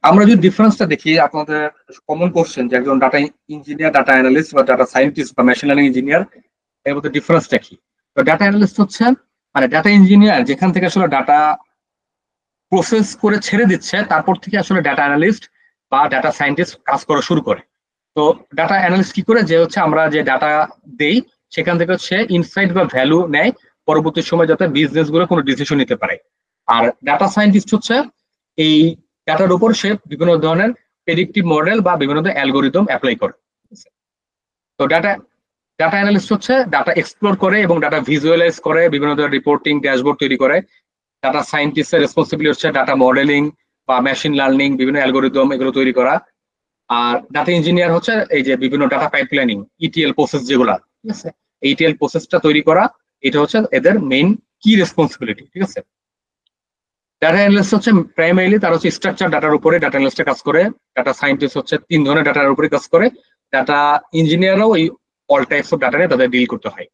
আমরা যদি ডিফারেন্সটা দেখি, আপনাদের কমন কোশ্চেন যে একজন ডাটা ইঞ্জিনিয়ার, ডাটা অ্যানালিস্ট বা ডাটা সায়েন্টিস্ট বা মেশিন লার্নিং ইঞ্জিনিয়ার, এর মধ্যে ডিফারেন্সটা কি? তো ডাটা অ্যানালিস্ট হচ্ছে মানে ডাটা ইঞ্জিনিয়ার যেখান থেকে আসলে ডাটা প্রসেস করে ছেড়ে দিচ্ছে, তারপর থেকে আসলে ডাটা অ্যানালিস্ট বা ডাটা সায়েন্টিস্ট কাজ করা শুরু করে। তো ডাটা অ্যানালিস্ট কি করে, যে হচ্ছে আমরা যে ডাটা দেই সেখান থেকে হচ্ছে ইনসাইট বা ভ্যালু নেয়, পরবর্তী সময় যাতে বিজনেস গুলো কোনো ডিসিশন নিতে পারে। আর ডাটা সায়েন্টিস্ট হচ্ছে এই ডাটার উপর সে বিভিন্ন ধরনের প্রেডিক্টিভ মডেল বা বিভিন্ন ধরনের অ্যালগোরিদম অ্যাপ্লাই করে। তো ডাটা ডাটা অ্যানালিস্ট হচ্ছে ডাটা এক্সপ্লোর করে এবং ডাটা ভিজুয়ালাইজ করে, বিভিন্ন ধরনের রিপোর্টিং ড্যাশবোর্ড তৈরি করে। ডাটা সায়েন্টিস্টের রেসপন্সিবিলিটি হচ্ছে ডাটা মডেলিং বা মেশিন লার্নিং, বিভিন্ন অ্যালগোরিদম এগুলো তৈরি করা। আর ডাটা ইঞ্জিনিয়ার হচ্ছে এই যে বিভিন্ন ডাটা পাইপলাইনিং, ইটিএল প্রসেস যেগুলা, ঠিক আছে, ইটিএল প্রসেসটা তৈরি করা, এটা হচ্ছে এদের মেইন কি রেসপন্সিবিলিটি, ঠিক আছে। ডাটা অ্যানালিস্ট হচ্ছে প্রাইমারিলি তার হচ্ছে স্ট্রাকচার ডাটার উপরে ডাটা অ্যানালিস্টে কাজ করে। ডাটা সায়েন্টিস্ট হচ্ছে 3 ধরনের ডাটার উপরে কাজ করে। ডাটা ইঞ্জিনিয়াররাও এই অল টাইপস অফ ডাটা নিয়ে তাদের ডিল করতে হয়।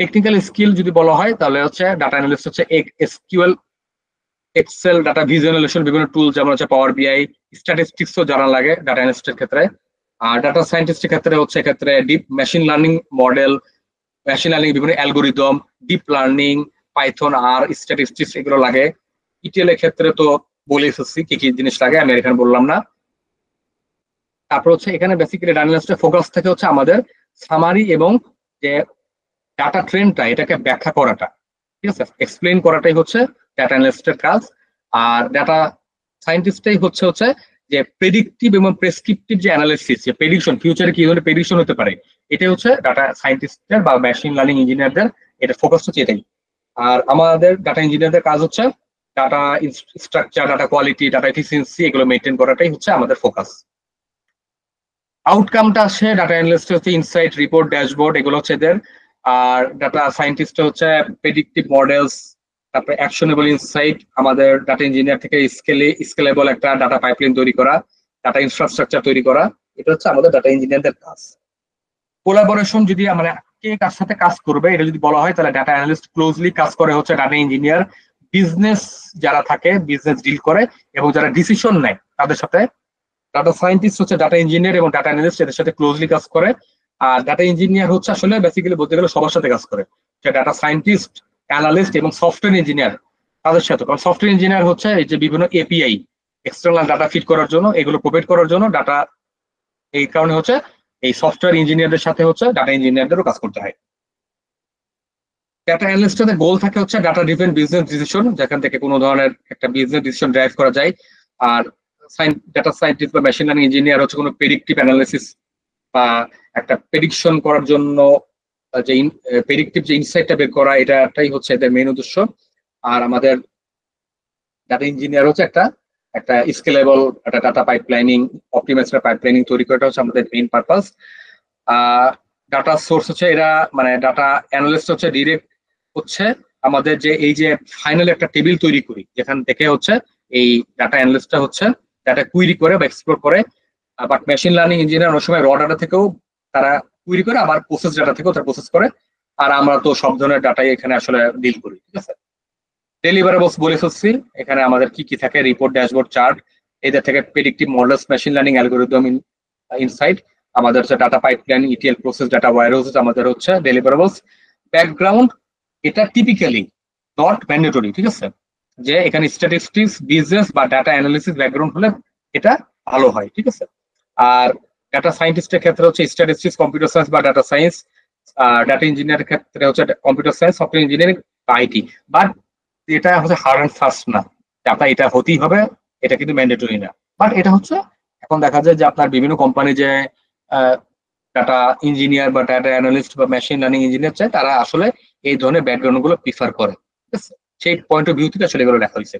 টেকনিক্যাল স্কিল যদি বলা হয় তাহলে হচ্ছে ডাটা অ্যানালিস্ট হচ্ছে এসকিউএল, এক্সেল, ডাটা ভিজুয়ালাইজেশন, বিভিন্ন টুল যেমন হচ্ছে পাওয়ার বিআই, স্ট্যাটিস্টিক্সও জানা লাগে ডাটা অ্যানালিস্টের ক্ষেত্রে। আর ডাটা সায়েন্টিস্টের ক্ষেত্রে হচ্ছে এক্ষেত্রে deep machine learning model, machine learning বিভিন্ন অ্যালগোরিদম, ডিপ লার্নিং, পাইথন আর স্ট্যাটিস্টিক্স এগুলো লাগে। ইটিএল এর ক্ষেত্রে তো বলে এসেছি কি কি জিনিস লাগে, আমি এখানে বললাম না। তারপর হচ্ছে এখানে বেসিক্যালি ডাটা অ্যানালিস্টের ফোকাস থাকে হচ্ছে আমাদের সামারি এবং যে ডাটা ট্রেন্ডটা এটাকে ব্যাখ্যা করাটা, ঠিক আছে, এক্সপ্লেইন করাটাই হচ্ছে ডাটা অ্যানালিস্টের কাজ। আর ডাটা সায়েন্টিস্টটাই হচ্ছে হচ্ছে যে প্রেডিক্টিভ এবং প্রেসক্রিপটিভ যে অ্যানালিসিস, যে প্রেডিকশন, ফিউচারে কি ধরনের প্রেডিকশন হতে পারে, এটাই হচ্ছে ডাটা সায়েন্টিস্টদের বা মেশিন লার্নিং ইঞ্জিনিয়ারদের এটা ফোকাস হচ্ছে এটাই। আর আমাদের ডাটা ইঞ্জিনিয়ারদের কাজ হচ্ছে data structure, data quality, data efficiency এগুলো মেনটেন করাটাই হচ্ছে আমাদের ফোকাস। আউটকামটা আসে ডাটা অ্যানালিস্ট হচ্ছে ইনসাইট, রিপোর্ট, ড্যাশবোর্ড এগুলো হচ্ছে এদের। আর ডাটা সায়েন্টিস্ট হচ্ছে প্রেডিক্টিভ মডেলস, তারপরে অ্যাকশনেবল ইনসাইট। আমাদের ডাটা ইঞ্জিনিয়ার থেকে স্কেলেবল একটা ডাটা পাইপলাইন তৈরি করা, ডাটা ইনফ্রাস্ট্রাকচার তৈরি করা, এটা হচ্ছে আমাদের ডাটা ইঞ্জিনিয়ারদের কাজ। কোলাবোরেশন যদি আমরা কে কার সাথে কাজ করবে এটা যদি বলা হয়, তাহলে ডাটা অ্যানালিস্ট ক্লোজলি কাজ করে হচ্ছে ডাটা ইঞ্জিনিয়ার, বিজনেস যারা থাকে, বিজনেস ডিল করে এবং যারা ডিসিশন নেয় তাদের সাথে। ডাটা সায়েন্টিস্ট হচ্ছে ডাটা ইঞ্জিনিয়ার এবং ডাটা অ্যানালিস্ট এদের সাথে ক্লোজলি কাজ করে। আর ডাটা ইঞ্জিনিয়ার হচ্ছে আসলে বেসিক্যালি বলতে গেলে সবার সাথে কাজ করে, যে ডাটা সায়েন্টিস্ট, অ্যানালিস্ট এবং সফটওয়্যার ইঞ্জিনিয়ার তাদের সাথে। কারণ সফটওয়্যার ইঞ্জিনিয়ার হচ্ছে এই যে বিভিন্ন এপিআই, এক্সটার্নাল ডাটা ফিট করার জন্য, এগুলো প্রোভাইড করার জন্য ডাটা, এই কারণে হচ্ছে এই সফটওয়্যার ইঞ্জিনিয়ারদের সাথে হচ্ছে ডাটা ইঞ্জিনিয়ারদেরও কাজ করতে হয়। ডাটা অ্যানালিস্টদের গোল থাকে হচ্ছে ডাটা ড্রিভেন বিজনেস ডিসিশন, যেখান থেকে কোনো ধরনের একটা বিজনেস ডিসিশন ড্রাইভ করা যায়। আর ডাটা সায়েন্টিস্ট বা মেশিন লার্নিং ইঞ্জিনিয়ার হচ্ছে কোনো প্রেডিক্টিভ অ্যানালিসিস বা একটা প্রেডিকশন করার জন্য যে প্রেডিক্টিভ যে ইনসাইটটা বের করা, এটাই হচ্ছে এদের মেইন উদ্দেশ্য। আর আমাদের ডাটা ইঞ্জিনিয়ার হচ্ছে একটা একটা স্কেলেবল একটা ডাটা পাইপলাইনিং, অপটিমাইজড পাইপলাইনিং তৈরি করাটা হচ্ছে আমাদের মেইন পারপাস। ডাটা সোর্স হচ্ছে এরা, মানে ডাটা অ্যানালিস্ট হচ্ছে ডিরেক্ট হচ্ছে আমাদের যে এই যে ফাইনাল একটা টেবিল তৈরি করি, যেখান থেকে হচ্ছে এই ডাটা অ্যানালিস্টটা হচ্ছে ডাটা কুইরি করে বা এক্সপ্লোর করে। বাট মেশিন লার্নিং ইঞ্জিনিয়ার অনেক সময় র ডাটা থেকেও তারা কুইরি করে, আবার প্রসেস ডাটা থেকেও তারা প্রসেস করে। আর আমরা তো সব ধরনের ডাটাই এখানে আসলে ডিল করি, ঠিক আছে। ডেলিভারেবলস বলে ফেলছি, এখানে আমাদের কি কি থাকে, রিপোর্ট, ড্যাশবোর্ড, চার্ট, এদের থেকে predictive models, machine learning algorithm, insight, আমাদের হচ্ছে data pipeline, ETL process, data warehouse আমাদের হচ্ছে ডেলিভারেবলস। ব্যাকগ্রাউন্ড এটা টিপিক্যালি নট ম্যান্ডেটরি, ঠিক আছে, যে এখানে স্ট্যাটিস্টিক্স, বিজনেস বা ডাটা অ্যানালিসিস ব্যাকগ্রাউন্ড হলে এটা ভালো হয়, ঠিক আছে। আর ডাটা সায়েন্টিস্টের ক্ষেত্রে হচ্ছে স্ট্যাটিস্টিক্স, কম্পিউটার সায়েন্স বা ডাটা সায়েন্স। ডাটা ইঞ্জিনিয়ারের ক্ষেত্রে হচ্ছে কম্পিউটার সায়েন্স, সফটওয়্যার ইঞ্জিনিয়ারিং বা আইটি। বাট এটা হচ্ছে হার্ড অ্যান্ড ফাস্ট না যে আপনার এটা হতেই হবে, এটা কিন্তু ম্যান্ডেটরি না। বাট এটা হচ্ছে এখন দেখা যায় যে আপনার বিভিন্ন কোম্পানি যে ডাটা ইঞ্জিনিয়ার বা ডাটা অ্যানালিস্ট বা মেশিন লার্নিং ইঞ্জিনিয়ার চায়, তারা আসলে এই ধরনের ব্যাকগ্রাউন্ড গুলো প্রিফার করে, ঠিক আছে। সেই পয়েন্ট অফ ভিউ থেকে আসলে এগুলো লেখা হয়েছে।